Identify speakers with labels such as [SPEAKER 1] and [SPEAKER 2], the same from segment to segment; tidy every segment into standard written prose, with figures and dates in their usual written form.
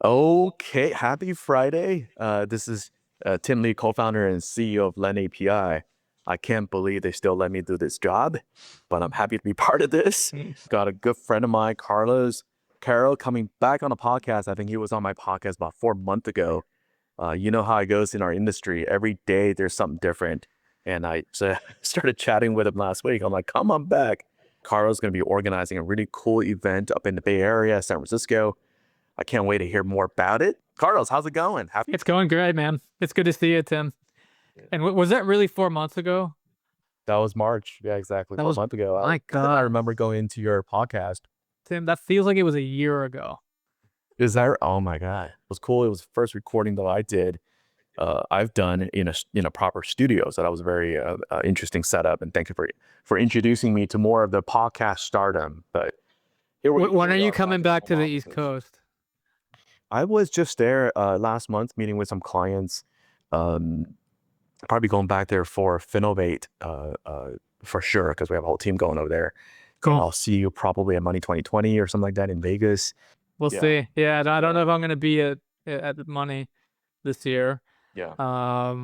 [SPEAKER 1] Okay, happy Friday. This is Tim Lee, co-founder and CEO of LendAPI. I can't believe they still let me do this job, but I'm happy to be part of this. Got a good friend of mine, Carol, coming back on the podcast. I think he was on my podcast about 4 months ago. You know how it goes in our industry. Every day there's something different. And I started chatting with him last week. I'm like, come on back. Carlos going to be organizing a really cool event up in the Bay Area, San Francisco. I can't wait to hear more about it. Carlos, how's it going?
[SPEAKER 2] It's going great, man. It's good to see you, Tim. And was that really 4 months ago?
[SPEAKER 1] That was March. Yeah, exactly.
[SPEAKER 2] That
[SPEAKER 1] 4
[SPEAKER 2] was-
[SPEAKER 1] months ago.
[SPEAKER 2] My
[SPEAKER 1] I
[SPEAKER 2] God,
[SPEAKER 1] remember going into your podcast.
[SPEAKER 2] Tim, that feels like it was a year ago.
[SPEAKER 1] Is that? Oh my God, it was cool. It was the first recording that I did. I've done in a proper studio, so that was a very interesting setup. And thank you for introducing me to more of the podcast stardom. But
[SPEAKER 2] When are you coming back to the East Coast?
[SPEAKER 1] I was just there last month meeting with some clients. Probably going back there for Finovate for sure, because we have a whole team going over there.
[SPEAKER 2] Cool.
[SPEAKER 1] I'll see you probably at Money 2020 or something like that in Vegas.
[SPEAKER 2] We'll see. Yeah, I don't know if I'm going to be at the Money this year.
[SPEAKER 1] Yeah.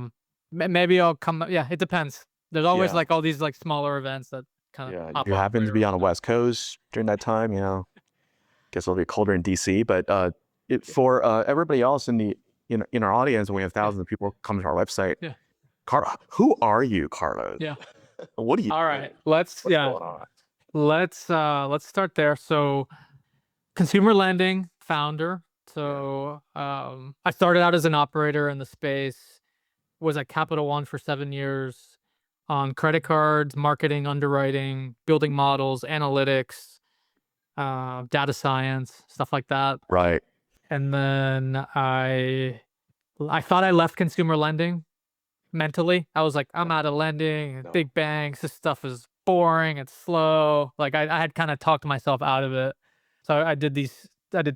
[SPEAKER 2] Maybe I'll come. Yeah, it depends. There's always
[SPEAKER 1] Yeah.
[SPEAKER 2] like all these like smaller events that kind of.
[SPEAKER 1] Yeah. If you happen to be on the West Coast during that time, guess it'll be colder in DC. But for everybody else in our audience, and we have thousands of people coming to our website.
[SPEAKER 2] Yeah.
[SPEAKER 1] Who are you, Carlos?
[SPEAKER 2] Yeah.
[SPEAKER 1] What do you?
[SPEAKER 2] All right. Let's
[SPEAKER 1] What's going on?
[SPEAKER 2] let's start there. So, consumer lending founder. So, I started out as an operator in the space. Was at Capital One for 7 years on credit cards, marketing, underwriting, building models, analytics, data science, stuff like that.
[SPEAKER 1] Right.
[SPEAKER 2] And then I thought I left consumer lending mentally. I was like, I'm out of lending, big banks, this stuff is boring, it's slow. Like I had kind of talked myself out of it. So I did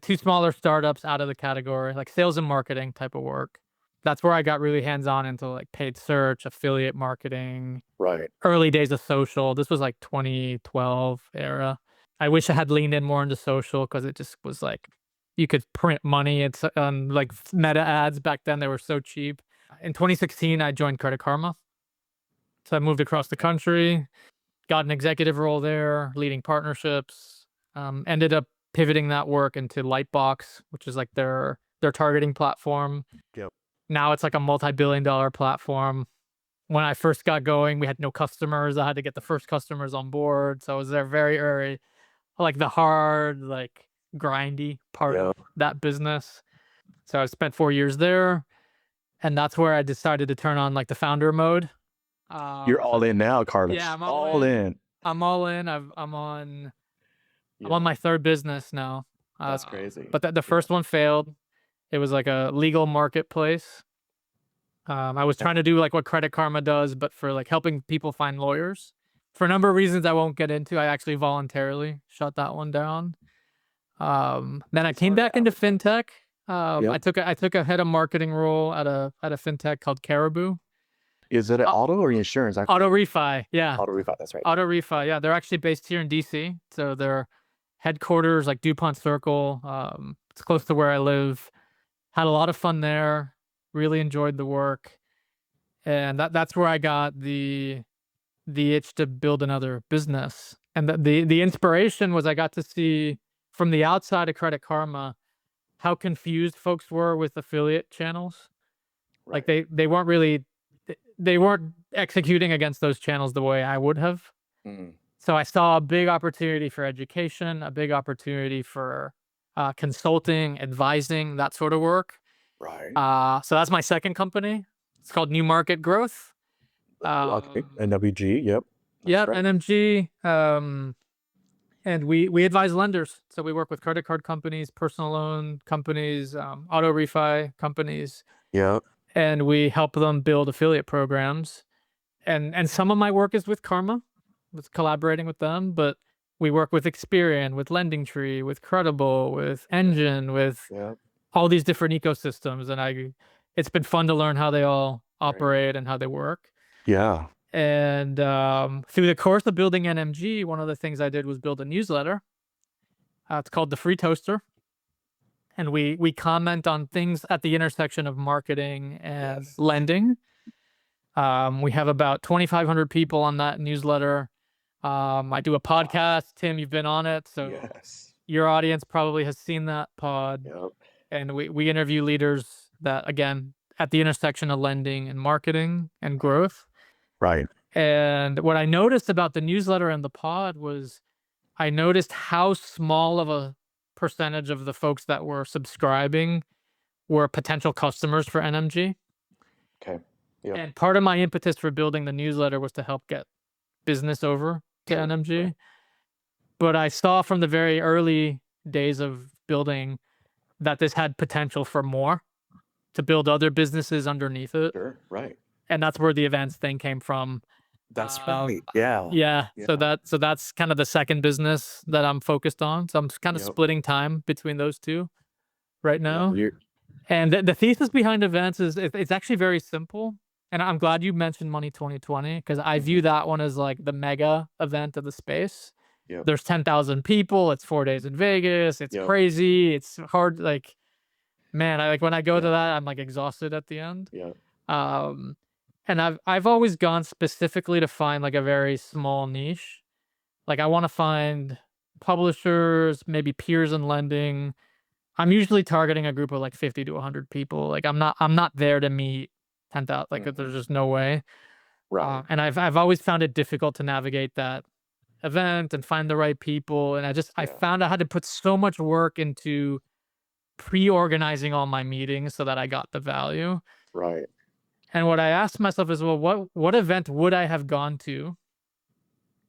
[SPEAKER 2] 2 smaller startups out of the category, like sales and marketing type of work. That's where I got really hands-on into like paid search, affiliate marketing,
[SPEAKER 1] Right.
[SPEAKER 2] early days of social. This was like 2012 era. I wish I had leaned in more into social because it just was like, you could print money. It's on like meta ads back then. They were so cheap. In 2016, I joined Credit Karma. So I moved across the country, got an executive role there, leading partnerships, ended up pivoting that work into Lightbox, which is like their targeting platform.
[SPEAKER 1] Yep.
[SPEAKER 2] Now it's like a multi-billion-dollar platform. When I first got going, we had no customers. I had to get the first customers on board. So I was there very early, like the hard, like grindy part of that business. So I spent 4 years there. And that's where I decided to turn on like the founder mode.
[SPEAKER 1] You're all in now, Carlos.
[SPEAKER 2] Yeah, I'm
[SPEAKER 1] all in.
[SPEAKER 2] I'm all in. I'm on my 3rd business now.
[SPEAKER 1] That's crazy.
[SPEAKER 2] But the first one failed. It was like a legal marketplace. I was trying to do like what Credit Karma does, but for like helping people find lawyers. For a number of reasons I won't get into, I actually voluntarily shut that one down. Then I came back into fintech. I took a head of marketing role at a fintech called Caribou.
[SPEAKER 1] Is it an auto or insurance?
[SPEAKER 2] Auto refi, yeah.
[SPEAKER 1] Auto refi, that's right.
[SPEAKER 2] Auto refi, yeah. They're actually based here in DC. So their headquarters, like DuPont Circle. It's close to where I live. Had a lot of fun there. Really enjoyed the work, and that's where I got the itch to build another business. And the inspiration was I got to see from the outside of Credit Karma how confused folks were with affiliate channels.
[SPEAKER 1] Right.
[SPEAKER 2] Like they weren't executing against those channels the way I would have. So I saw a big opportunity for education, a big opportunity for consulting, advising, that sort of work.
[SPEAKER 1] Right.
[SPEAKER 2] So that's my second company. It's called New Market Growth.
[SPEAKER 1] Okay. NWG. Yep.
[SPEAKER 2] Yep.
[SPEAKER 1] Right.
[SPEAKER 2] NMG. And we advise lenders. So we work with credit card companies, personal loan companies, auto refi companies.
[SPEAKER 1] Yep.
[SPEAKER 2] And we help them build affiliate programs. And some of my work is with Karma, with collaborating with them, but we work with Experian, with LendingTree, with Credible, with Engine, with all these different ecosystems. And it's been fun to learn how they all operate and how they work.
[SPEAKER 1] Yeah.
[SPEAKER 2] And through the course of building NMG, one of the things I did was build a newsletter. It's called The Free Toaster. and we comment on things at the intersection of marketing and
[SPEAKER 1] Yes.
[SPEAKER 2] lending. We have about 2,500 people on that newsletter. I do a podcast. Tim, you've been on it, so
[SPEAKER 1] Yes.
[SPEAKER 2] your audience probably has seen that pod.
[SPEAKER 1] Yep.
[SPEAKER 2] And we interview leaders that, again, at the intersection of lending and marketing and growth.
[SPEAKER 1] Right.
[SPEAKER 2] And what I noticed about the newsletter and the pod was I noticed how small of a percentage of the folks that were subscribing were potential customers for NMG.
[SPEAKER 1] Okay. Yep.
[SPEAKER 2] And part of my impetus for building the newsletter was to help get business over to
[SPEAKER 1] Sure.
[SPEAKER 2] NMG.
[SPEAKER 1] Right.
[SPEAKER 2] But I saw from the very early days of building that this had potential for more, to build other businesses underneath it.
[SPEAKER 1] Sure. Right.
[SPEAKER 2] And that's where the events thing came from.
[SPEAKER 1] That's right. Yeah.
[SPEAKER 2] Yeah. So
[SPEAKER 1] Yeah.
[SPEAKER 2] that's kind of the second business that I'm focused on. So I'm kind of
[SPEAKER 1] Yep.
[SPEAKER 2] splitting time between those two right now.
[SPEAKER 1] You're-
[SPEAKER 2] And the thesis behind events is it's actually very simple. And I'm glad you mentioned Money 2020, because I view that one as like the mega event of the space.
[SPEAKER 1] Yep.
[SPEAKER 2] There's 10,000 people. It's 4 days in Vegas. It's
[SPEAKER 1] Yep.
[SPEAKER 2] crazy. It's hard. Like, man, I like when I go to
[SPEAKER 1] Yeah.
[SPEAKER 2] that, I'm like exhausted at the end.
[SPEAKER 1] Yeah.
[SPEAKER 2] And I've always gone specifically to find like a very small niche. Like I want to find publishers, maybe peers in lending. I'm usually targeting a group of like 50 to 100 people. Like I'm not there to meet 10,000. Like there's just no way.
[SPEAKER 1] Right.
[SPEAKER 2] And I've always found it difficult to navigate that event and find the right people. And I
[SPEAKER 1] Yeah.
[SPEAKER 2] found I had to put so much work into pre-organizing all my meetings so that I got the value.
[SPEAKER 1] Right.
[SPEAKER 2] And what I asked myself is, well, what event would I have gone to?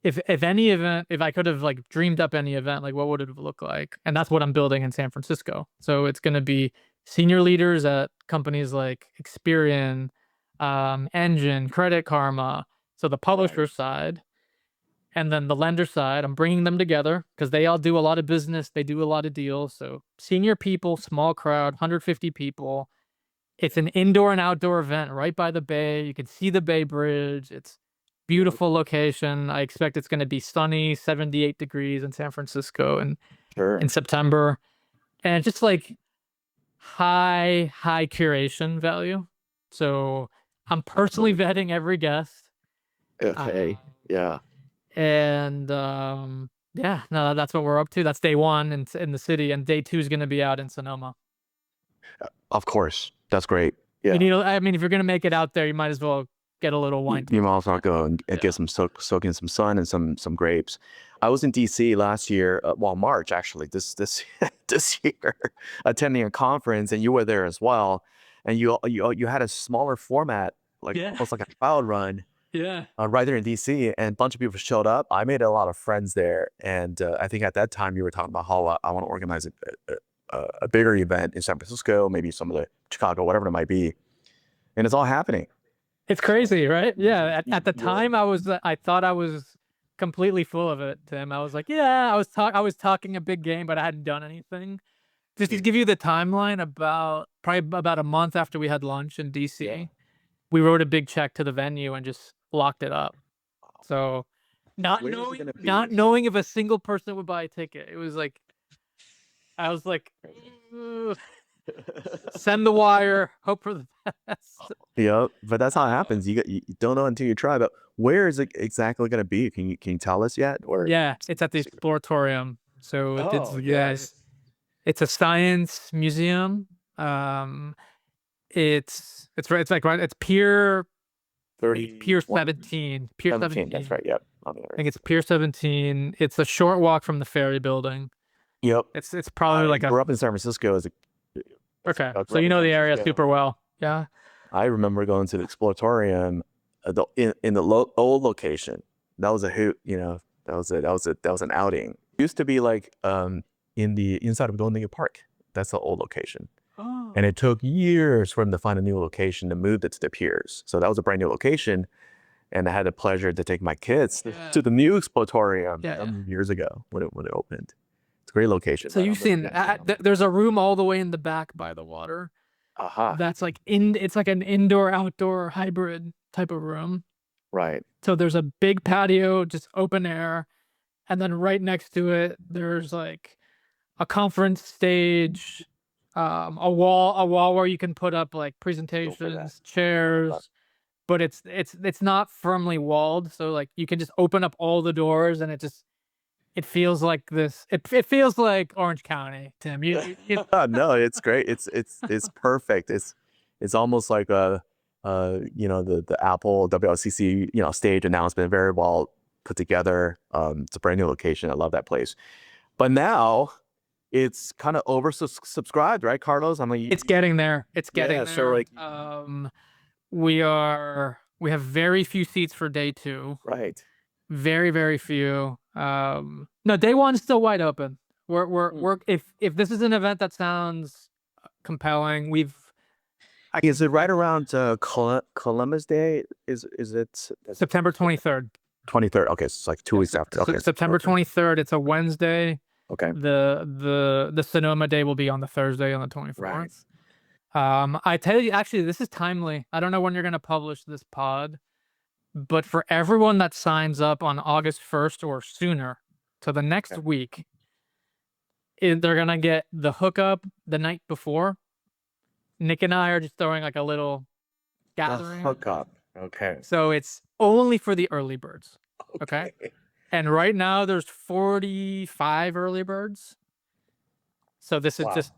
[SPEAKER 2] If any event, if I could have like dreamed up any event, like what would it look like? And that's what I'm building in San Francisco. So it's going to be senior leaders at companies like Experian, Engine, Credit Karma. So the publisher side, and then the lender side, I'm bringing them together because they all do a lot of business. They do a lot of deals. So senior people, small crowd, 150 people. It's an indoor and outdoor event right by the bay. You can see the Bay Bridge. It's beautiful location. I expect it's going to be sunny, 78 degrees in San Francisco
[SPEAKER 1] Sure.
[SPEAKER 2] in September. And just like high curation value. So I'm personally vetting every guest.
[SPEAKER 1] Okay. Yeah.
[SPEAKER 2] And yeah, no, that's what we're up to. That's day one in the city, and day two is going to be out in Sonoma.
[SPEAKER 1] Of course. That's great. Yeah.
[SPEAKER 2] And, I mean, if you're going to make it out there, you might as well get a little wine.
[SPEAKER 1] You might as well go and get some soak in some sun and some grapes. I was in DC last year, March actually, this this year, attending a conference, and you were there as well. And you had a smaller format, like almost like a trial run.
[SPEAKER 2] Yeah.
[SPEAKER 1] Right there in DC, and a bunch of people showed up. I made a lot of friends there, and I think at that time you were talking about how I want to organize a bigger event in San Francisco, maybe some of the Chicago, whatever it might be, and it's all happening.
[SPEAKER 2] It's crazy, right? Yeah. At the time, I thought I was completely full of it, Tim. I was like, yeah, I was talking a big game, but I hadn't done anything. Just to give you the timeline, probably about a month after we had lunch in DC, we wrote a big check to the venue and just locked it up. So not knowing if a single person would buy a ticket, it was like, I was like, send the wire, hope for the best.
[SPEAKER 1] Yeah, but that's how it happens. You don't know until you try. But where is it exactly going to be? Can you tell us yet? Or
[SPEAKER 2] yeah, it's at the Exploratorium. So it's a science museum. It's Pier
[SPEAKER 1] 30,
[SPEAKER 2] Pier 17. Pier 17.
[SPEAKER 1] That's right. Yep.
[SPEAKER 2] I think it's Pier 17. It's a short walk from the Ferry Building.
[SPEAKER 1] Yep.
[SPEAKER 2] It's probably like
[SPEAKER 1] grew up in San Francisco as
[SPEAKER 2] okay. So you know the area super well. Yeah.
[SPEAKER 1] I remember going to the Exploratorium in the old location. That was a hoot. That was an outing. It used to be like in the inside of LendAPI Park. That's the old location.
[SPEAKER 2] Oh.
[SPEAKER 1] And it took years for them to find a new location to move it to the piers. So that was a brand new location. And I had the pleasure to take my kids to the new Exploratorium years ago when it opened. It's a great location.
[SPEAKER 2] So you've seen there's a room all the way in the back by the water. That's like it's like an indoor outdoor hybrid type of room.
[SPEAKER 1] Right.
[SPEAKER 2] So there's a big patio, just open air, and then right next to it there's like a conference stage, a wall where you can put up like presentations, chairs, but it's not firmly walled, so like you can just open up all the doors and it feels like this. It feels like Orange County, Tim.
[SPEAKER 1] No, it's great. It's perfect. It's almost like the Apple WLCC stage announcement, very well put together. It's a brand new location. I love that place. But now it's kind of oversubscribed, right, Carlos? I'm like,
[SPEAKER 2] It's getting there. It's getting
[SPEAKER 1] yeah.
[SPEAKER 2] there.
[SPEAKER 1] So like,
[SPEAKER 2] We have very few seats for day 2.
[SPEAKER 1] right.
[SPEAKER 2] Very, very few. No, day 1's still wide open. We're if this is an event that sounds compelling,
[SPEAKER 1] Is it right around Columbus Day? Is it
[SPEAKER 2] September 23rd.
[SPEAKER 1] 23rd? Okay, so it's like 2 weeks after. Okay,
[SPEAKER 2] September 23rd. It's a Wednesday.
[SPEAKER 1] Okay.
[SPEAKER 2] The Sonoma Day will be on the Thursday on the 24th.
[SPEAKER 1] Right.
[SPEAKER 2] I tell you, actually, this is timely. I don't know when you're gonna publish this pod, but for everyone that signs up on August 1st or sooner to the next week, they're gonna get the hookup the night before. Nick and I are just throwing like a little gathering.
[SPEAKER 1] Hookup. Okay.
[SPEAKER 2] So it's only for the early birds. Okay. And right now there's 45 early birds. So this is just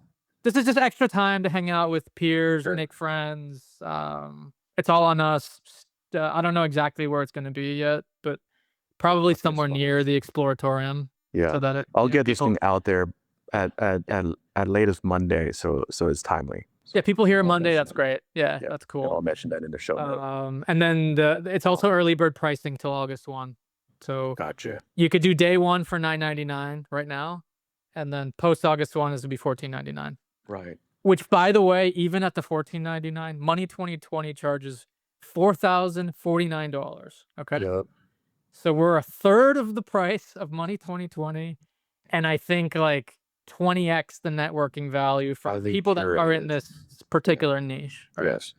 [SPEAKER 2] extra time to hang out with peers, make friends. It's all on us. I don't know exactly where it's going to be yet, but probably somewhere near the Exploratorium.
[SPEAKER 1] Yeah.
[SPEAKER 2] So that
[SPEAKER 1] I'll get this thing out there at latest Monday, so it's timely.
[SPEAKER 2] Yeah, people hear Monday. That's great. Yeah, that's cool.
[SPEAKER 1] I'll mention that in the show notes.
[SPEAKER 2] And then it's also early bird pricing till August 1. So
[SPEAKER 1] Gotcha.
[SPEAKER 2] You could do day 1 for $9.99 right now, and then post August 1 is to be $14.99.
[SPEAKER 1] Right.
[SPEAKER 2] Which, by the way, even at the $14.99, Money 2020 charges $4,049. Okay.
[SPEAKER 1] Yep.
[SPEAKER 2] So we're a third of the price of Money 2020, and I think like 20x the networking value for people that are in this particular niche.
[SPEAKER 1] Right? Yes.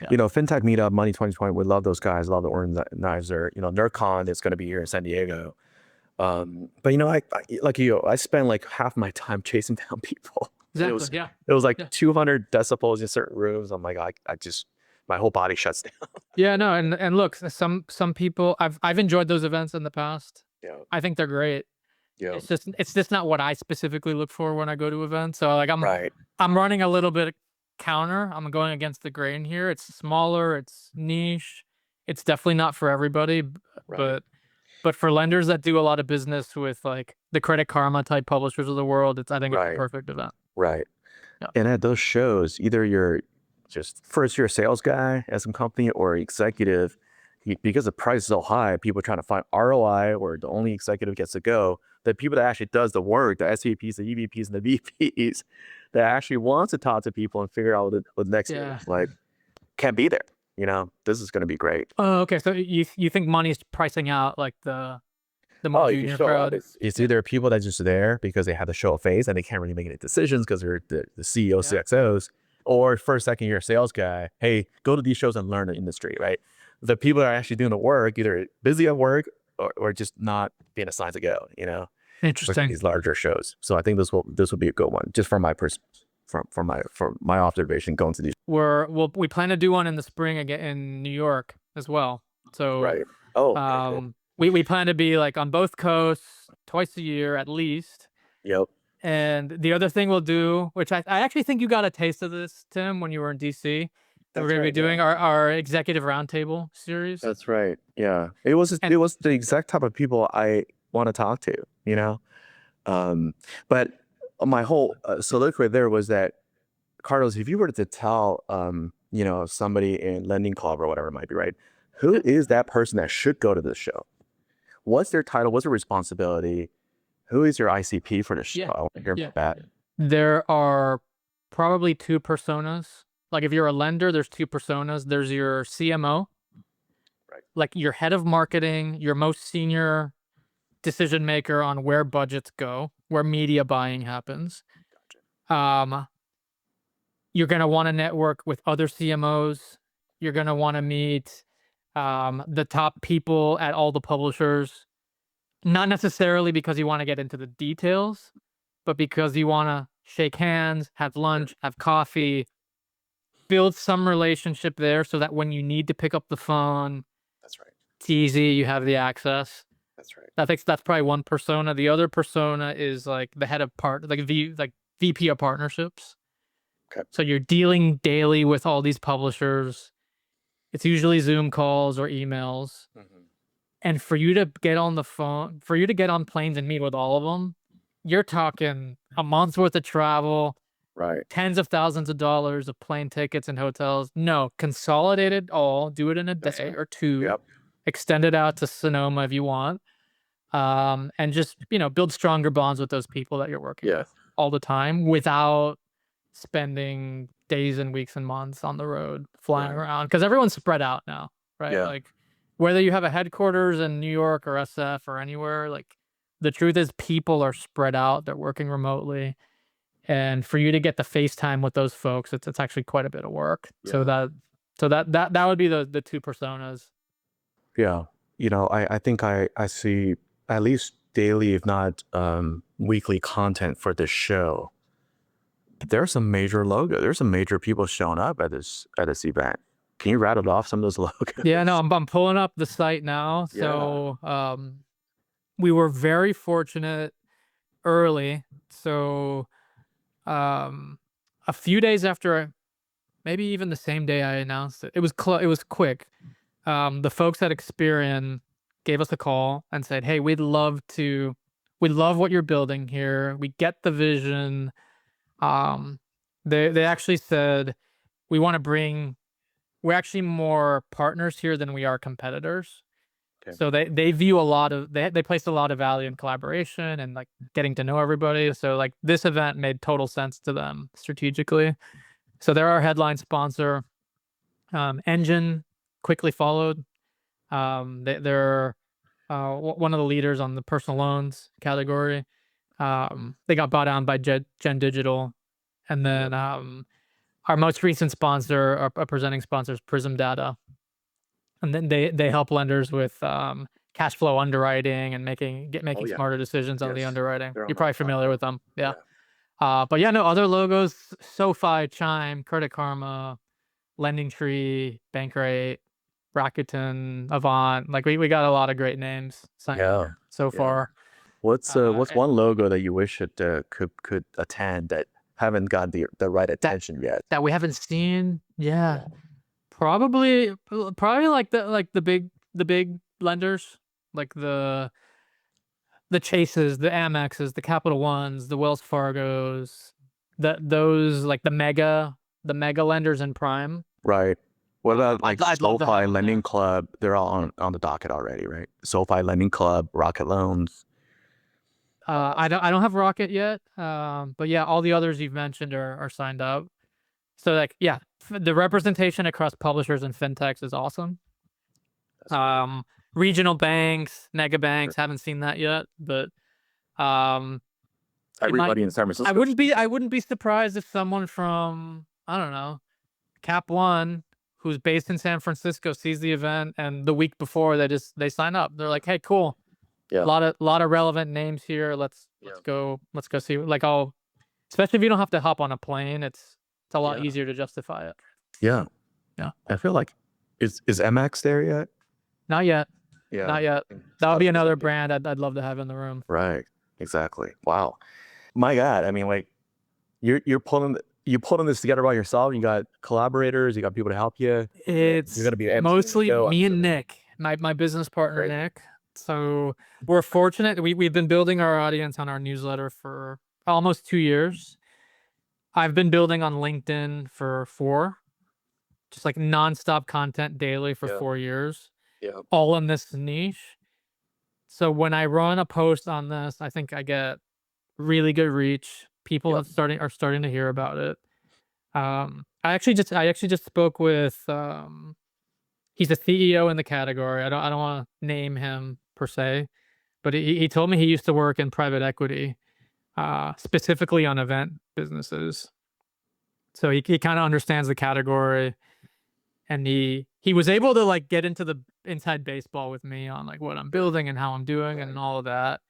[SPEAKER 1] Yeah. FinTech Meetup, Money 2020, we love those guys, love the organizer. NerdCon is going to be here in San Diego. But I like I spend like half my time chasing down people.
[SPEAKER 2] Exactly.
[SPEAKER 1] It was like 200 decibels in certain rooms. I'm like, I just, my whole body shuts down.
[SPEAKER 2] Yeah, no, and look, some people, I've enjoyed those events in the past.
[SPEAKER 1] Yeah.
[SPEAKER 2] I think they're great.
[SPEAKER 1] Yeah.
[SPEAKER 2] It's just not what I specifically look for when I go to events. So like I'm running a little bit counter. I'm going against the grain here. It's smaller, it's niche. It's definitely not for everybody, but for lenders that do a lot of business with like the Credit Karma type publishers of the world, I think it's a perfect event.
[SPEAKER 1] Right. Yeah. And at those shows, either you're just first year sales guy at some company or executive, because the price is so high, people are trying to find ROI where the only executive gets to go. The people that actually does the work, the SVPs, the EVPs, and the VPs, that actually wants to talk to people and figure out what the next is, like, can't be there. This is going to be great.
[SPEAKER 2] Oh, okay. So you think money's pricing out like the more junior crowd?
[SPEAKER 1] It's either people that are just there because they have to show a face and they can't really make any decisions because they're the CEOs, CXOs, or first, second year sales guy. Hey, go to these shows and learn the industry, right? The people that are actually doing the work, either busy at work or just not being assigned to go,
[SPEAKER 2] Interesting.
[SPEAKER 1] These larger shows. So I think this will be a good one, just from my from my observation going to these.
[SPEAKER 2] We plan to do one in the spring again in New York as well. So we plan to be like on both coasts twice a year at least.
[SPEAKER 1] Yep.
[SPEAKER 2] And the other thing we'll do, which I actually think you got a taste of this, Tim, when you were in DC. We're going to be doing our executive roundtable series.
[SPEAKER 1] That's right. Yeah. It was the exact type of people I want to talk to, But my whole soliloquy there was that, Carlos, if you were to tell, somebody in Lending Club or whatever it might be, right? Who is that person that should go to this show? What's their title? What's their responsibility? Who is your ICP for the show? I want to hear about that.
[SPEAKER 2] There are probably 2 personas. Like if you're a lender, there's 2 personas. There's your CMO, like your head of marketing, your most senior decision maker on where budgets go, where media buying happens. You're going to want to network with other CMOs. You're going to want to meet the top people at all the publishers, not necessarily because you want to get into the details, but because you want to shake hands, have lunch, have coffee, build some relationship there so that when you need to pick up the phone,
[SPEAKER 1] That's right.
[SPEAKER 2] it's easy, you have the access.
[SPEAKER 1] That's right.
[SPEAKER 2] I think that's probably one persona. The other persona is like the head of VP of partnerships.
[SPEAKER 1] Okay.
[SPEAKER 2] So you're dealing daily with all these publishers. It's usually Zoom calls or emails. And for you to get on the phone, for you to get on planes and meet with all of them, you're talking a month's worth of travel,
[SPEAKER 1] Right.
[SPEAKER 2] tens of thousands of dollars of plane tickets and hotels. No, consolidate it all, do it in a
[SPEAKER 1] That's
[SPEAKER 2] day
[SPEAKER 1] right.
[SPEAKER 2] or two,
[SPEAKER 1] Yep.
[SPEAKER 2] extend it out to Sonoma if you want, and just, build stronger bonds with those people that you're working
[SPEAKER 1] Yeah.
[SPEAKER 2] with all the time without spending days and weeks and months on the road flying
[SPEAKER 1] Right.
[SPEAKER 2] around, because everyone's spread out now, right?
[SPEAKER 1] Yeah.
[SPEAKER 2] Like, whether you have a headquarters in New York or SF or anywhere, like, the truth is people are spread out, they're working remotely, and for you to get the FaceTime with those folks, it's actually quite a bit of work.
[SPEAKER 1] Yeah.
[SPEAKER 2] So that would be the two personas.
[SPEAKER 1] Yeah. I think I see at least daily, if not weekly content for this show. There's some major logo. There's some major people showing up at this event. Can you rattle off some of those logos?
[SPEAKER 2] Yeah, no, I'm pulling up the site now.
[SPEAKER 1] Yeah.
[SPEAKER 2] So we were very fortunate early. So a few days after, maybe even the same day I announced it, it was quick. The folks at Experian gave us a call and said, "Hey, we love what you're building here. We get the vision." They actually said, we're actually more partners here than we are competitors.
[SPEAKER 1] Okay.
[SPEAKER 2] So they view they place a lot of value in collaboration and like getting to know everybody. So like this event made total sense to them strategically. So they're our headline sponsor. Engine quickly followed. They're one of the leaders on the personal loans category. They got bought out by Gen Digital. And then our most recent sponsor, our presenting sponsor, is Prism Data. And then they help lenders with cash flow underwriting and making
[SPEAKER 1] yeah.
[SPEAKER 2] smarter decisions on the
[SPEAKER 1] Yes.
[SPEAKER 2] underwriting.
[SPEAKER 1] They're on
[SPEAKER 2] You're
[SPEAKER 1] my
[SPEAKER 2] probably familiar with them. Yeah.
[SPEAKER 1] Yeah.
[SPEAKER 2] But yeah, no, other logos: SoFi, Chime, Credit Karma, Lending Tree, Bankrate, Rakuten, Avant. Like we got a lot of great names signed
[SPEAKER 1] Yeah.
[SPEAKER 2] so
[SPEAKER 1] Yeah.
[SPEAKER 2] far.
[SPEAKER 1] What's one logo that you wish it could attend that haven't got the right attention yet?
[SPEAKER 2] That we haven't seen? Yeah. Probably like the big lenders, like the Chases, the Amexes, the Capital Ones, the Wells Fargos, those like the mega lenders in prime.
[SPEAKER 1] Right. What about like
[SPEAKER 2] I'd love to
[SPEAKER 1] SoFi
[SPEAKER 2] have them
[SPEAKER 1] Lending
[SPEAKER 2] there.
[SPEAKER 1] Club? They're all on the docket already, right? SoFi Lending Club, Rocket Loans.
[SPEAKER 2] I don't have Rocket yet, but yeah, all the others you've mentioned are signed up. So like, yeah, the representation across publishers and fintechs is awesome. Regional banks, mega banks, haven't seen that yet, but
[SPEAKER 1] Everybody in San Francisco.
[SPEAKER 2] I wouldn't be surprised if someone from, I don't know, Cap One, who's based in San Francisco, sees the event, and the week before they sign up. They're like, "Hey, cool,
[SPEAKER 1] Yeah.
[SPEAKER 2] lot of relevant names here. Let's go see." Like, especially if you don't have to hop on a plane, it's a lot easier to justify it.
[SPEAKER 1] Yeah.
[SPEAKER 2] Yeah.
[SPEAKER 1] I feel like is MX there yet?
[SPEAKER 2] Not yet.
[SPEAKER 1] Yeah.
[SPEAKER 2] Not yet. That would be another brand I'd love to have in the room.
[SPEAKER 1] Right. Exactly. Wow. My God. I mean, like you're pulling this together by yourself. You got collaborators. You got people to help you.
[SPEAKER 2] It's
[SPEAKER 1] You're gonna be
[SPEAKER 2] mostly me and Nick, my business partner.
[SPEAKER 1] Great.
[SPEAKER 2] Nick. So we're fortunate. We've been building our audience on our newsletter for almost 2 years. I've been building on LinkedIn for 4, just like nonstop content daily for 4 years.
[SPEAKER 1] Yeah.
[SPEAKER 2] All in this niche. So when I run a post on this, I think I get really good reach. People are starting to hear about it. I actually just spoke with he's a CEO in the category. I don't want to name him per se, but he told me he used to work in private equity, specifically on event businesses. So he kind of understands the category, and he was able to like get into the inside baseball with me on like what I'm building and how I'm doing and all of that.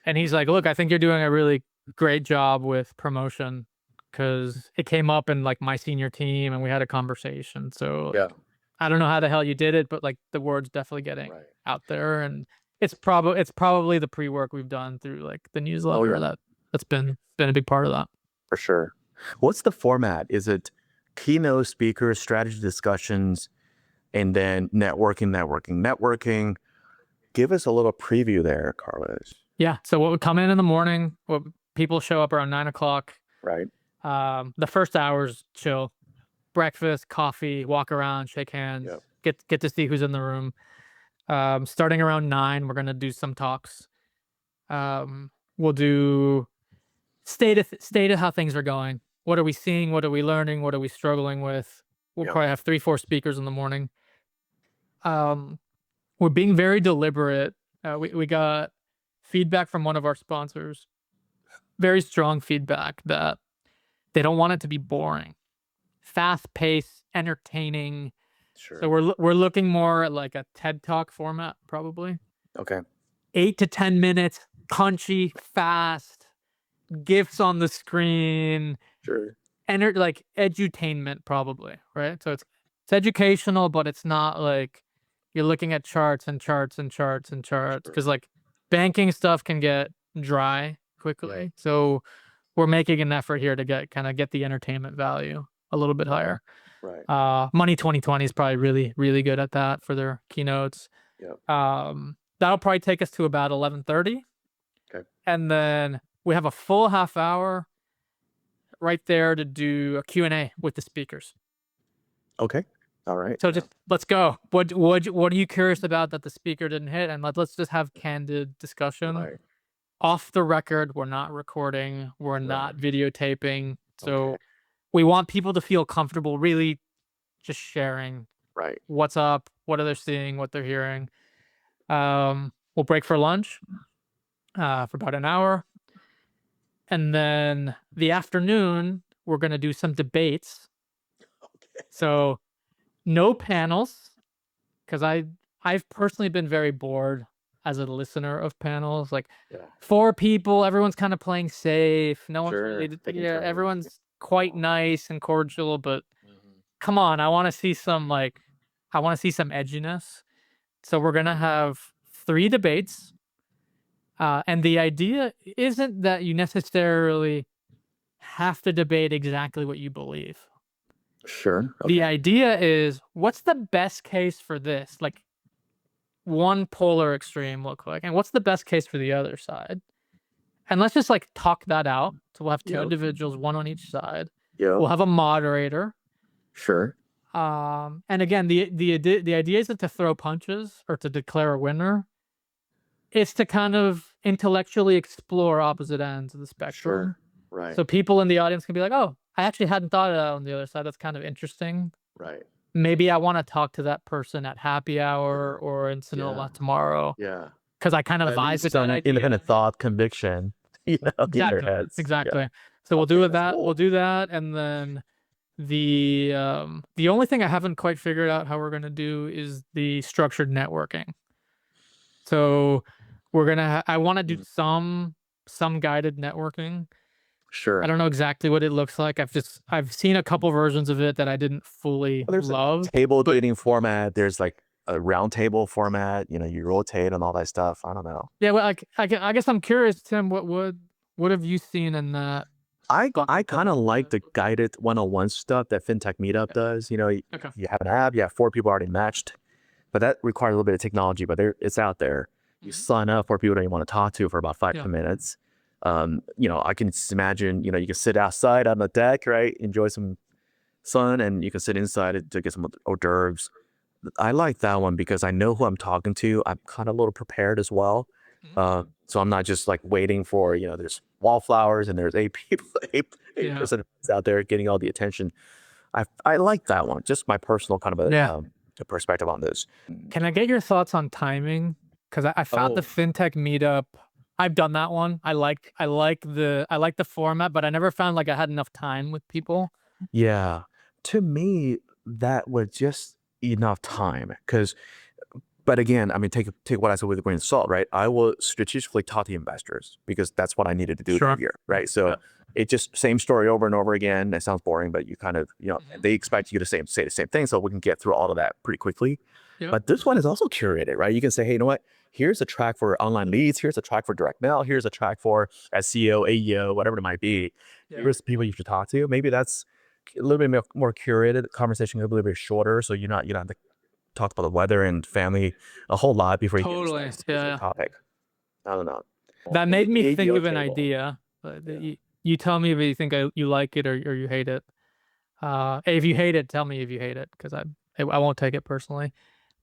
[SPEAKER 2] And he's like, "Look, I think you're doing a really great job with promotion because it came up in like my senior team and we had a conversation. So
[SPEAKER 1] Yeah.
[SPEAKER 2] I don't know how the hell you did it, but like the word's definitely getting
[SPEAKER 1] Right.
[SPEAKER 2] out there, and it's probably the pre-work we've done through like the newsletter that's been a big part of that.
[SPEAKER 1] For sure. What's the format? Is it keynote speakers, strategy discussions, and then networking? Give us a little preview there, Carlos.
[SPEAKER 2] Yeah. So what would come in the morning? What people show up around 9 o'clock.
[SPEAKER 1] Right.
[SPEAKER 2] The first hour's chill, breakfast, coffee, walk around, shake hands, get to see who's in the room. Starting around 9, we're gonna do some talks. We'll do state of how things are going. What are we seeing? What are we learning? What are we struggling with? We'll probably have 3-4 speakers in the morning. We're being very deliberate. We got feedback from one of our sponsors, very strong feedback that they don't want it to be boring, fast-paced, entertaining.
[SPEAKER 1] Sure.
[SPEAKER 2] So we're looking more at like a TED Talk format, probably.
[SPEAKER 1] Okay.
[SPEAKER 2] 8 to 10 minutes, punchy, fast, gifs on the screen.
[SPEAKER 1] Sure.
[SPEAKER 2] Like edutainment, probably, right? So it's educational, but it's not like you're looking at charts and charts and charts and charts, because like banking stuff can get dry quickly. So we're making an effort here to get the entertainment value a little bit higher.
[SPEAKER 1] Right.
[SPEAKER 2] Money 2020 is probably really, really good at that for their keynotes.
[SPEAKER 1] Yep.
[SPEAKER 2] That'll probably take us to about 11:30.
[SPEAKER 1] Okay.
[SPEAKER 2] And then we have a full half hour right there to do a Q&A with the speakers.
[SPEAKER 1] Okay. All right.
[SPEAKER 2] So just let's go. What are you curious about that the speaker didn't hit? And let's just have candid discussion.
[SPEAKER 1] Right.
[SPEAKER 2] Off the record, we're not recording, we're not videotaping. So
[SPEAKER 1] Okay.
[SPEAKER 2] we want people to feel comfortable really just sharing what's up, what are they seeing, what they're hearing. We'll break for lunch for about an hour. And then the afternoon, we're going to do some debates.
[SPEAKER 1] Okay.
[SPEAKER 2] So no panels, because I've personally been very bored as a listener of panels. Like 4 people, everyone's kind of playing safe. No one's really, everyone's quite nice and cordial, but come on, I want to see some edginess. So we're gonna have 3 debates, and the idea isn't that you necessarily have to debate exactly what you believe.
[SPEAKER 1] Sure. Okay.
[SPEAKER 2] The idea is, what's the best case for this? Like, one polar extreme look like, and what's the best case for the other side? And let's just like talk that out. So we'll have 2 individuals, one on each side. We'll have a moderator.
[SPEAKER 1] Sure.
[SPEAKER 2] And again, the idea isn't to throw punches or to declare a winner. It's to kind of intellectually explore opposite ends of the spectrum.
[SPEAKER 1] Sure. Right.
[SPEAKER 2] So people in the audience can be like, oh, I actually hadn't thought of that on the other side. That's kind of interesting.
[SPEAKER 1] Right.
[SPEAKER 2] Maybe I want to talk to that person at happy hour or in Sonoma tomorrow.
[SPEAKER 1] Yeah.
[SPEAKER 2] Because I kind of vibe with that idea.
[SPEAKER 1] Independent thought, conviction.
[SPEAKER 2] Exactly. So we'll do that. Cool. We'll do that, and then the only thing I haven't quite figured out how we're gonna do is the structured networking. So we're gonna. I want to do some guided networking.
[SPEAKER 1] Sure.
[SPEAKER 2] I don't know exactly what it looks like. I've seen a couple versions of it that I didn't fully love.
[SPEAKER 1] A table dating format. There's like a round table format. You rotate and all that stuff. I don't know.
[SPEAKER 2] Yeah, well, I guess I'm curious, Tim. What have you seen in that?
[SPEAKER 1] I kind of like the guided one-on-one stuff that FinTech Meetup does. You have an app, you have 4 people already matched, but that requires a little bit of technology. But it's out there. You sign up for people that you want to talk to for about 5 minutes. I can just imagine, you can sit outside on the deck, right? Enjoy some sun, and you can sit inside to get some hors d'oeuvres. I like that one because I know who I'm talking to. I'm kind of a little prepared as well. So I'm not just like waiting for, there's wallflowers and there's 8 people, 8% out there getting all the attention. I like that one. Just my personal kind of a perspective on this.
[SPEAKER 2] Can I get your thoughts on timing? Because I found the FinTech Meetup. I've done that one. I like the format, but I never found like I had enough time with people.
[SPEAKER 1] Yeah. To me, that was just enough time, because But again, I mean, take what I said with a grain of salt, right? I will strategically talk to investors because that's what I needed to do
[SPEAKER 2] Sure.
[SPEAKER 1] here, right? So it just same story over and over again. It sounds boring, but you kind of, they expect you to say the same thing, so we can get through all of that pretty quickly.
[SPEAKER 2] Yep.
[SPEAKER 1] But this one is also curated, right? You can say, hey, you know what? Here's a track for online leads. Here's a track for direct mail. Here's a track for SEO, AEO, whatever it might be. Here's the people you should talk to. Maybe that's a little bit more curated. Conversation a little bit shorter, so you don't have to talk about the weather and family a whole lot before you get into the specific topic. I don't know.
[SPEAKER 2] That made me think of an
[SPEAKER 1] table.
[SPEAKER 2] idea. You tell me if you think you like it or you hate it. If you hate it, tell me if you hate it, because I won't take it personally.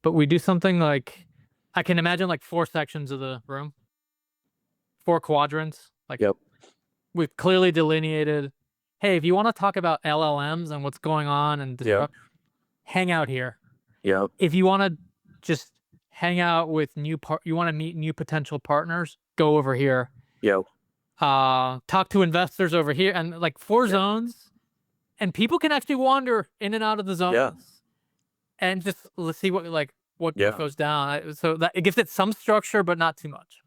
[SPEAKER 2] But we do something like, I can imagine like 4 sections of the room, 4 quadrants. Like, we've clearly delineated. Hey, if you want to talk about LLMs and what's going on and disrupt, hang out here. If you want to just hang out with you want to meet new potential partners, go over here. Talk to investors over here, and like 4 zones, and people can actually wander in and out of the zones, and just let's see what goes down. So that it gives it some structure, but not too much.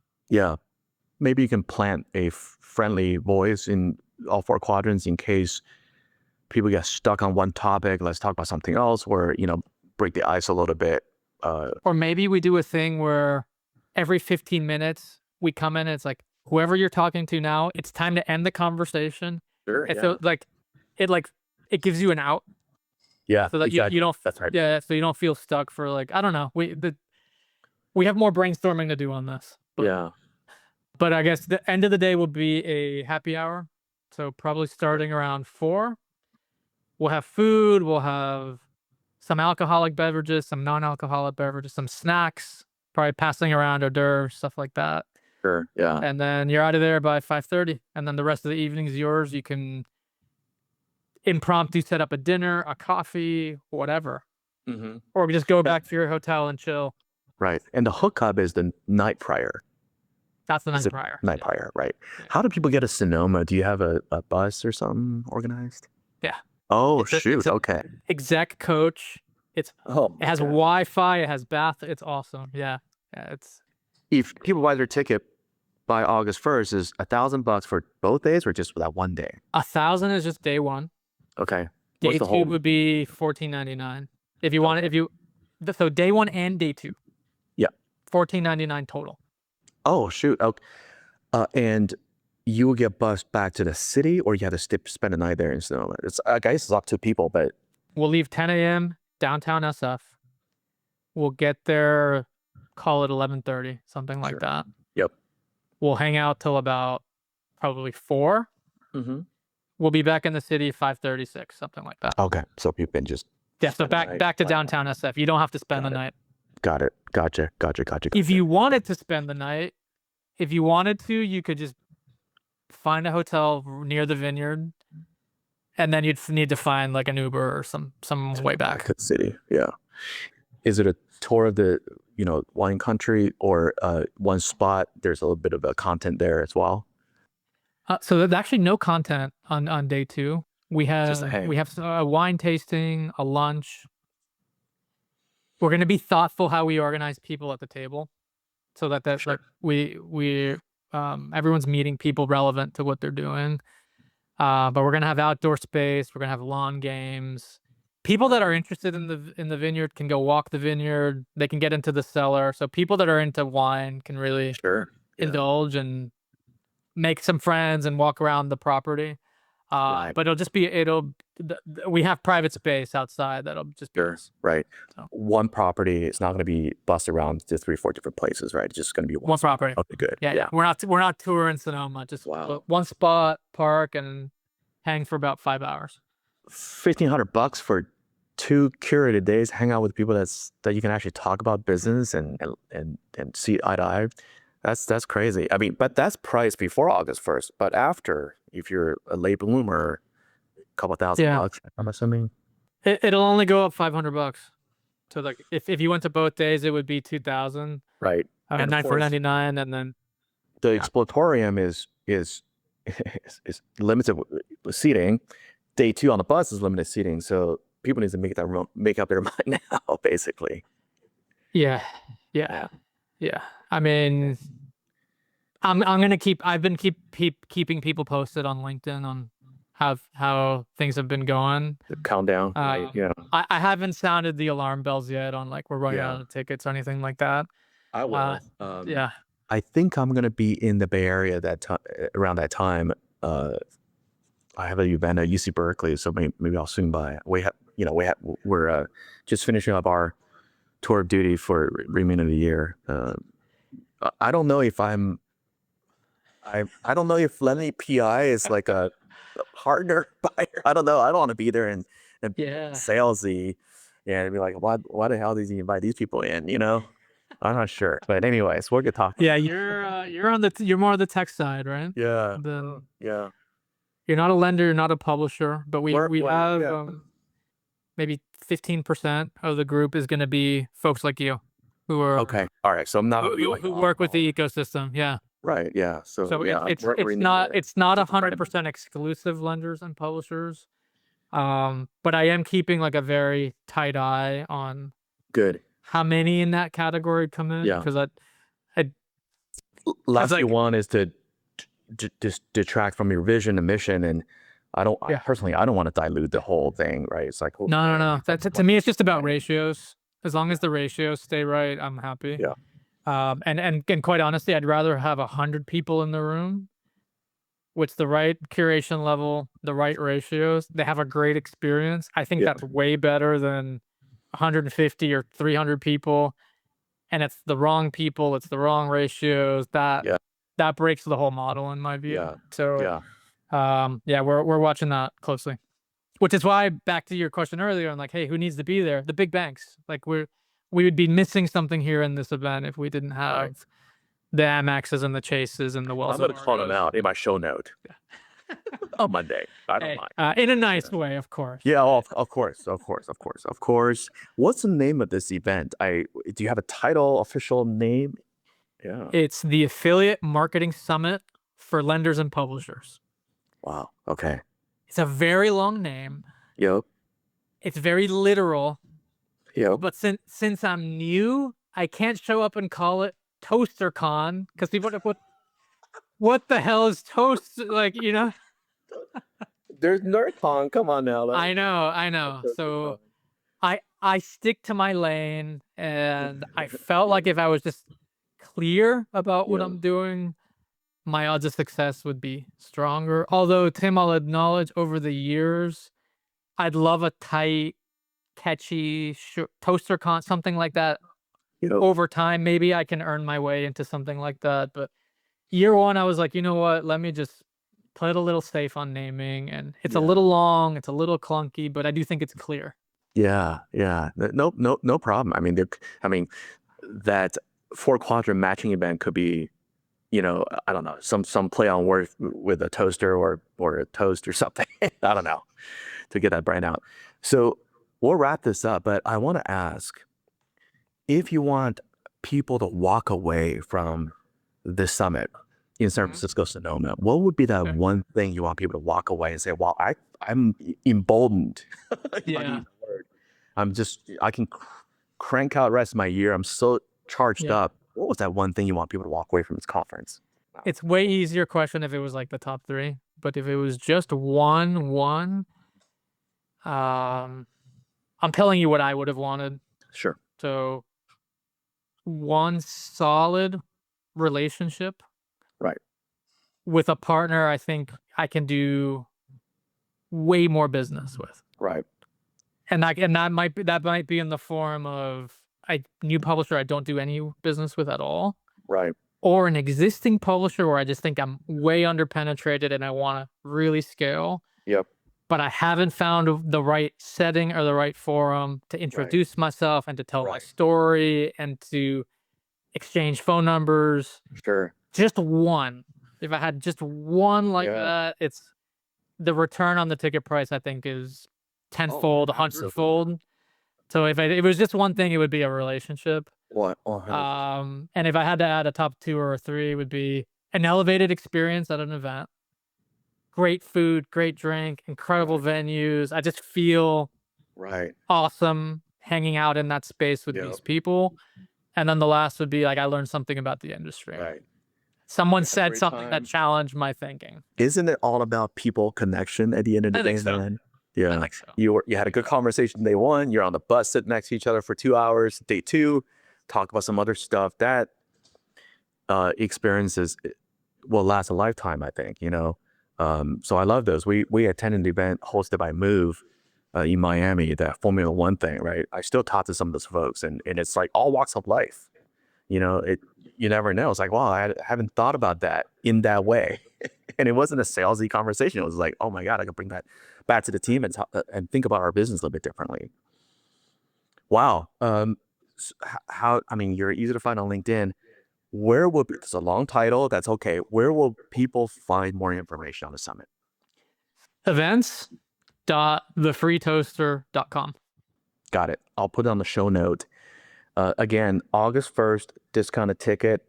[SPEAKER 1] Maybe you can plant a friendly voice in all 4 quadrants in case people get stuck on one topic. Let's talk about something else, or break the ice a little bit.
[SPEAKER 2] Or maybe we do a thing where every 15 minutes we come in and it's like, whoever you're talking to now, it's time to end the conversation.
[SPEAKER 1] Sure.
[SPEAKER 2] And so it gives you an out. So that you don't.
[SPEAKER 1] That's right.
[SPEAKER 2] So you don't feel stuck for like, I don't know. We have more brainstorming to do on this. But I guess the end of the day will be a happy hour. So probably starting around 4. We'll have food. We'll have some alcoholic beverages, some non-alcoholic beverages, some snacks, probably passing around hors d'oeuvres, stuff like that.
[SPEAKER 1] Sure.
[SPEAKER 2] And then you're out of there by 5:30. And then the rest of the evening is yours. You can impromptu set up a dinner, a coffee, whatever. Or just go back to your hotel and chill.
[SPEAKER 1] Right. And the hookup is the night prior.
[SPEAKER 2] That's the night prior.
[SPEAKER 1] Night prior, right. How do people get to Sonoma? Do you have a bus or something organized?
[SPEAKER 2] Yeah.
[SPEAKER 1] Oh, shoot. Okay.
[SPEAKER 2] Exec coach. It has Wi-Fi. It has bath. It's awesome. Yeah. It's.
[SPEAKER 1] If people buy their ticket by August 1st, is $1,000 for both days or just for that one day?
[SPEAKER 2] 1,000 is just day 1.
[SPEAKER 1] Okay.
[SPEAKER 2] Day 2 would be $1,499. If you want it, so day 1 and day 2. $1,499 total.
[SPEAKER 1] Oh, shoot. Okay. And you will get bused back to the city, or you have to spend the night there in Sonoma? I guess it's up to people, but
[SPEAKER 2] we'll leave 10 a.m. downtown SF. We'll get there, call it 11:30, something like that. We'll hang out till about probably 4. We'll be back in the city 5:36, something like that.
[SPEAKER 1] Okay, so people can just
[SPEAKER 2] so back to downtown SF. You don't have to spend the night.
[SPEAKER 1] Got it. Gotcha.
[SPEAKER 2] If you wanted to spend the night, you could just find a hotel near the vineyard, and then you'd need to find like an Uber or some way back
[SPEAKER 1] to the city. Is it a tour of the wine country, or one spot? There's a little bit of a content there as well.
[SPEAKER 2] So there's actually no content on day 2. We have a wine tasting, a lunch. We're going to be thoughtful how we organize people at the table, so that like we everyone's meeting people relevant to what they're doing. But we're going to have outdoor space. We're going to have lawn games. People that are interested in the vineyard can go walk the vineyard. They can get into the cellar. So people that are into wine can really indulge and make some friends and walk around the property. But we have private space outside that'll just be
[SPEAKER 1] right. So. One property is not going to be bussed around to 3 or 4 different places, right? It's just going to be one
[SPEAKER 2] property.
[SPEAKER 1] Okay, good.
[SPEAKER 2] Yeah. We're not touring Sonoma. Just one spot, park, and hang for about 5 hours.
[SPEAKER 1] $1,500 for 2 curated days. Hang out with people that you can actually talk about business and see eye to eye. That's crazy. I mean, but that's priced before August 1st. But after, if you're a late bloomer, a couple $1,000, I'm assuming.
[SPEAKER 2] It'll only go up $500. So like, if you went to both days, it would be $2,000.
[SPEAKER 1] Right.
[SPEAKER 2] And $9,499, and then
[SPEAKER 1] the Exploratorium is limited seating. Day 2 on the bus is limited seating. So people need to make up their mind now, basically.
[SPEAKER 2] Yeah. Yeah. I mean, I've been keeping people posted on LinkedIn on how things have been going.
[SPEAKER 1] The countdown, right? Yeah.
[SPEAKER 2] I haven't sounded the alarm bells yet on like we're running out of tickets or anything like that.
[SPEAKER 1] I will.
[SPEAKER 2] Yeah.
[SPEAKER 1] I think I'm gonna be in the Bay Area around that time. I have an event at UC Berkeley, so maybe I'll swing by. We're just finishing up our tour of duty for remainder of the year. I don't know if I don't know if LendAPI is like a partner buyer. I don't know. I don't want to be there and salesy and be like, why the hell did you invite these people in? I'm not sure. But anyways, we're gonna talk.
[SPEAKER 2] Yeah, you're more on the tech side, right?
[SPEAKER 1] Yeah.
[SPEAKER 2] Yeah. You're not a lender, you're not a publisher, but we have maybe 15% of the group is going to be folks like you who are
[SPEAKER 1] okay. All right. So I'm not
[SPEAKER 2] who work with the ecosystem. Yeah.
[SPEAKER 1] Right. Yeah. So
[SPEAKER 2] it's not 100% exclusive lenders and publishers. But I am keeping like a very tight eye on
[SPEAKER 1] good
[SPEAKER 2] how many in that category come in.
[SPEAKER 1] Yeah.
[SPEAKER 2] Because
[SPEAKER 1] last thing you want is to just detract from your vision and mission, and I personally don't want to dilute the whole thing, right? It's like
[SPEAKER 2] no. That's to me. It's just about ratios. As long as the ratios stay right, I'm happy.
[SPEAKER 1] Yeah.
[SPEAKER 2] And quite honestly, I'd rather have 100 people in the room with the right curation level, the right ratios. They have a great experience. I think that's way better than 150 or 300 people, and it's the wrong people. It's the wrong ratios. That breaks the whole model in my view.
[SPEAKER 1] Yeah.
[SPEAKER 2] So we're watching that closely, which is why back to your question earlier, I'm like, hey, who needs to be there? The big banks. Like we would be missing something here in this event if we didn't have the Amexes and the Chases and the Wells.
[SPEAKER 1] I'm going to call them out in my show note on Monday. I don't mind.
[SPEAKER 2] In a nice way, of course.
[SPEAKER 1] Yeah, of course. What's the name of this event? Do you have a title, official name? Yeah.
[SPEAKER 2] It's the Affiliate Marketing Summit for Lenders and Publishers.
[SPEAKER 1] Wow. Okay.
[SPEAKER 2] It's a very long name.
[SPEAKER 1] Yep.
[SPEAKER 2] It's very literal.
[SPEAKER 1] Yep.
[SPEAKER 2] But since I'm new, I can't show up and call it ToasterCon because people are like, what the hell is toast? Like,
[SPEAKER 1] There's NerdCon. Come on now.
[SPEAKER 2] I know. So I stick to my lane, and I felt like if I was just clear about what I'm doing, my odds of success would be stronger. Although, Tim, I'll acknowledge over the years, I'd love a tight, catchy ToasterCon, something like that. Over time, maybe I can earn my way into something like that. But year one, I was like, you know what? Let me just play it a little safe on naming. And it's a little long, it's a little clunky, but I do think it's clear.
[SPEAKER 1] Yeah. No problem. I mean, that 4-quadrant matching event could be, I don't know, some play on word with a toaster or a toast or something. I don't know, to get that brand out. So we'll wrap this up, but I want to ask, if you want people to walk away from this summit in San Francisco, Sonoma, what would be that one thing you want people to walk away and say, well, I'm emboldened. I can crank out the rest of my year. I'm so charged up. What was that one thing you want people to walk away from this conference?
[SPEAKER 2] It's way easier question if it was like the top 3, but if it was just one, I'm telling you what I would have wanted.
[SPEAKER 1] Sure.
[SPEAKER 2] So one solid relationship,
[SPEAKER 1] right,
[SPEAKER 2] with a partner I think I can do way more business with.
[SPEAKER 1] Right.
[SPEAKER 2] And that might be in the form of a new publisher I don't do any business with at all.
[SPEAKER 1] Right.
[SPEAKER 2] Or an existing publisher where I just think I'm way underpenetrated and I want to really scale.
[SPEAKER 1] Yep.
[SPEAKER 2] But I haven't found the right setting or the right forum to introduce myself and to tell my story and to exchange phone numbers.
[SPEAKER 1] Sure.
[SPEAKER 2] Just one. If I had just one like that, it's the return on the ticket price, I think, is tenfold, 100-fold. So if it was just one thing, it would be a relationship.
[SPEAKER 1] What?
[SPEAKER 2] And if I had to add a top 2 or 3, it would be an elevated experience at an event. Great food, great drink, incredible venues. I just feel awesome hanging out in that space with these people. And then the last would be like, I learned something about the industry.
[SPEAKER 1] Right.
[SPEAKER 2] Someone
[SPEAKER 1] Had a
[SPEAKER 2] said
[SPEAKER 1] great
[SPEAKER 2] something that
[SPEAKER 1] time.
[SPEAKER 2] challenged my thinking.
[SPEAKER 1] Isn't it all about people connection at the end of the
[SPEAKER 2] I
[SPEAKER 1] day,
[SPEAKER 2] think so.
[SPEAKER 1] man? Yeah.
[SPEAKER 2] I think so.
[SPEAKER 1] You had a good conversation day one. You're on the bus sitting next to each other for 2 hours. Day two, talk about some other stuff. That experiences will last a lifetime, I think, you know. So I love those. We attended an event hosted by Move in Miami, that Formula One thing, right? I still talk to some of those folks, and it's like all walks of life. You know, you never know. It's like, wow, I haven't thought about that in that way. And it wasn't a salesy conversation. It was like, oh my God, I can bring that back to the team and think about our business a little bit differently. Wow. How, I mean, you're easy to find on LinkedIn. Where will, it's a long title. That's okay. Where will people find more information on the summit?
[SPEAKER 2] Events.thefreetoaster.com.
[SPEAKER 1] Got it. I'll put it on the show note. Again, August 1st, discounted ticket.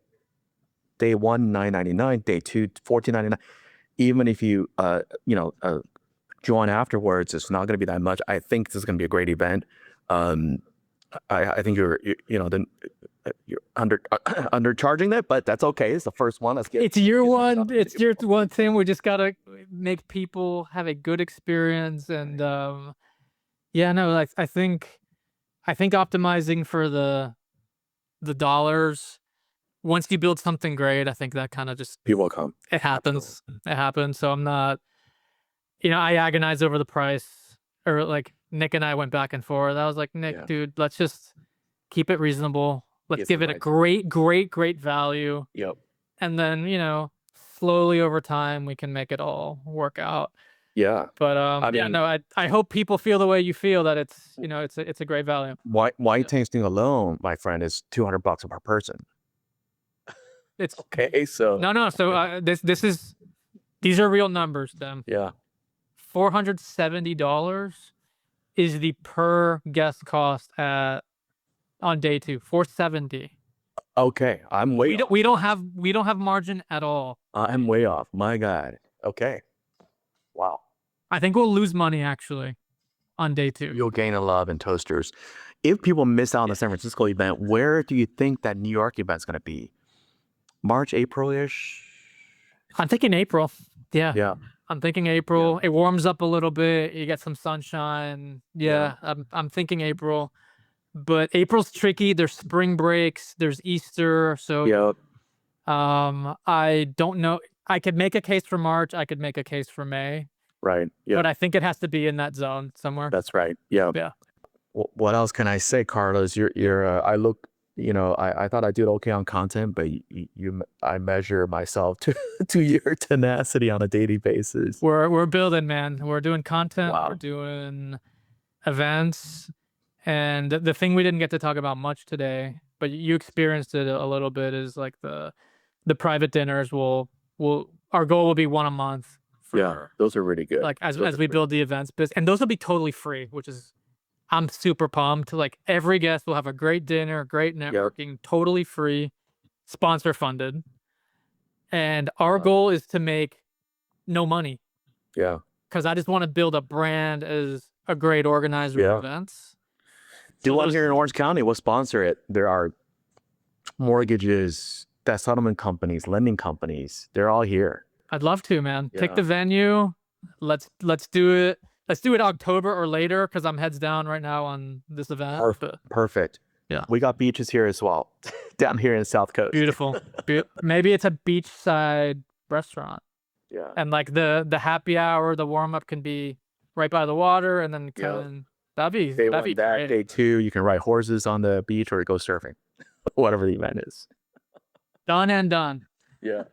[SPEAKER 1] Day one, $9.99. Day two, $14.99. Even if you, join afterwards, it's not going to be that much. I think this is going to be a great event. I think you're undercharging that, but that's okay. It's the first one. Let's get.
[SPEAKER 2] It's year one. It's year one thing. We just gotta make people have a good experience, and yeah, no, like I think optimizing for the dollars. Once you build something great, I think that kind of just
[SPEAKER 1] People will come.
[SPEAKER 2] it happens. It happens. So I'm not, I agonize over the price, or like Nick and I went back and forth. I was like, Nick,
[SPEAKER 1] Yeah.
[SPEAKER 2] dude, let's just keep it reasonable. Let's
[SPEAKER 1] It's
[SPEAKER 2] give
[SPEAKER 1] the
[SPEAKER 2] it a
[SPEAKER 1] right-
[SPEAKER 2] great value.
[SPEAKER 1] Yep.
[SPEAKER 2] And then, slowly over time, we can make it all work out.
[SPEAKER 1] Yeah.
[SPEAKER 2] But
[SPEAKER 1] I
[SPEAKER 2] yeah,
[SPEAKER 1] mean-
[SPEAKER 2] no, I hope people feel the way you feel, that it's, it's a great value.
[SPEAKER 1] Wine tasting alone, my friend, is $200 per person.
[SPEAKER 2] It's
[SPEAKER 1] Okay. So.
[SPEAKER 2] no. So these are real numbers, Dem.
[SPEAKER 1] Yeah.
[SPEAKER 2] $470 is the per guest cost on day two. $470.
[SPEAKER 1] Okay. I'm way.
[SPEAKER 2] We don't have margin at all.
[SPEAKER 1] I'm way off. My God. Okay. Wow.
[SPEAKER 2] I think we'll lose money actually on day two.
[SPEAKER 1] You'll gain a love in toasters. If people miss out on the San Francisco event, where do you think that New York event's going to be? March, April-ish?
[SPEAKER 2] I'm thinking April. Yeah.
[SPEAKER 1] Yeah.
[SPEAKER 2] I'm thinking April. It warms up a little bit. You get some sunshine. Yeah. I'm thinking April. But April's tricky. There's spring breaks. There's Easter. So
[SPEAKER 1] Yep.
[SPEAKER 2] I don't know. I could make a case for March. I could make a case for May.
[SPEAKER 1] Right. Yeah.
[SPEAKER 2] But I think it has to be in that zone somewhere.
[SPEAKER 1] That's right. Yeah.
[SPEAKER 2] Yeah.
[SPEAKER 1] What else can I say, Carlos? I look, I thought I did okay on content, but I measure myself to your tenacity on a daily basis.
[SPEAKER 2] We're building, man. We're doing content.
[SPEAKER 1] Wow.
[SPEAKER 2] We're doing events. And the thing we didn't get to talk about much today, but you experienced it a little bit, is like the private dinners. Our goal will be one a month.
[SPEAKER 1] Those are really good.
[SPEAKER 2] Like as we build the events business, and those will be totally free, which is, I'm super pumped. Like every guest will have a great dinner, great networking, totally free, sponsor funded. And our goal is to make no money.
[SPEAKER 1] Yeah.
[SPEAKER 2] Because I just want to build a brand as a great organizer of events.
[SPEAKER 1] Do one here in Orange County. We'll sponsor it. There are mortgages, debt settlement companies, lending companies. They're all here.
[SPEAKER 2] I'd love to, man.
[SPEAKER 1] Yeah.
[SPEAKER 2] Pick the venue. Let's do it. Let's do it October or later, because I'm heads down right now on this event.
[SPEAKER 1] Perfect.
[SPEAKER 2] Yeah.
[SPEAKER 1] We got beaches here as well, down here in the South Coast.
[SPEAKER 2] Beautiful. Maybe it's a beachside restaurant.
[SPEAKER 1] Yeah.
[SPEAKER 2] And like the happy hour, the warm up can be right by the water, and then that'd be great.
[SPEAKER 1] Day two, you can ride horses on the beach or go surfing, whatever the event is.
[SPEAKER 2] Done and done.
[SPEAKER 1] Yeah.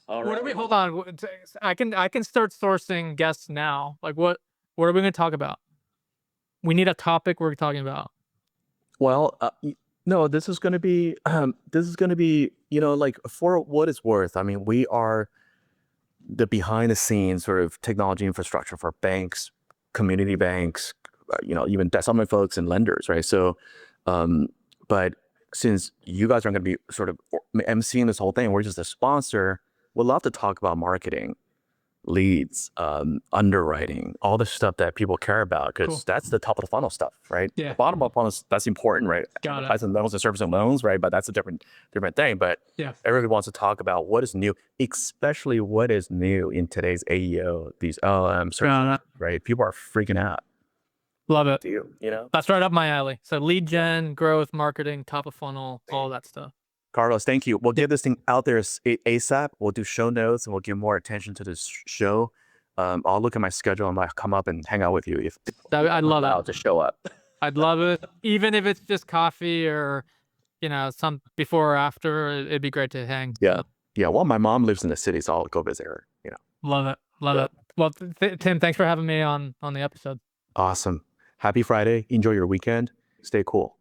[SPEAKER 1] All right.
[SPEAKER 2] Hold on. I can start sourcing guests now. Like what are we going to talk about? We need a topic we're talking about.
[SPEAKER 1] Well, no, this is going to be, like, for what it's worth. I mean, we are the behind the scenes sort of technology infrastructure for banks, community banks, even debt settlement folks and lenders, right? So, but since you guys are going to be sort of emceeing this whole thing, we're just a sponsor. We'd love to talk about marketing, leads, underwriting, all the stuff that people care about, because
[SPEAKER 2] Cool.
[SPEAKER 1] that's the top of the funnel stuff, right?
[SPEAKER 2] Yeah.
[SPEAKER 1] The bottom of the funnel, that's important, right?
[SPEAKER 2] Got it.
[SPEAKER 1] Price and loans and service and loans, right? But that's a different thing. But
[SPEAKER 2] Yeah.
[SPEAKER 1] everybody wants to talk about what is new, especially what is new in today's AEO, these LLM searches, right? People are freaking out.
[SPEAKER 2] Love it.
[SPEAKER 1] You know?
[SPEAKER 2] That's right up my alley. So lead gen, growth, marketing, top of funnel, all that stuff.
[SPEAKER 1] Carlos, thank you. We'll get this thing out there ASAP. We'll do show notes and we'll give more attention to this show. I'll look at my schedule and might come up and hang out with you if
[SPEAKER 2] I'd love
[SPEAKER 1] allowed to show up.
[SPEAKER 2] I'd love it. Even if it's just coffee or, some before or after, it'd be great to hang.
[SPEAKER 1] Yeah. Yeah. Well, my mom lives in the city, so I'll go visit her,
[SPEAKER 2] Love it. Love it. Well, Tim, thanks for having me on the episode.
[SPEAKER 1] Awesome. Happy Friday. Enjoy your weekend. Stay cool.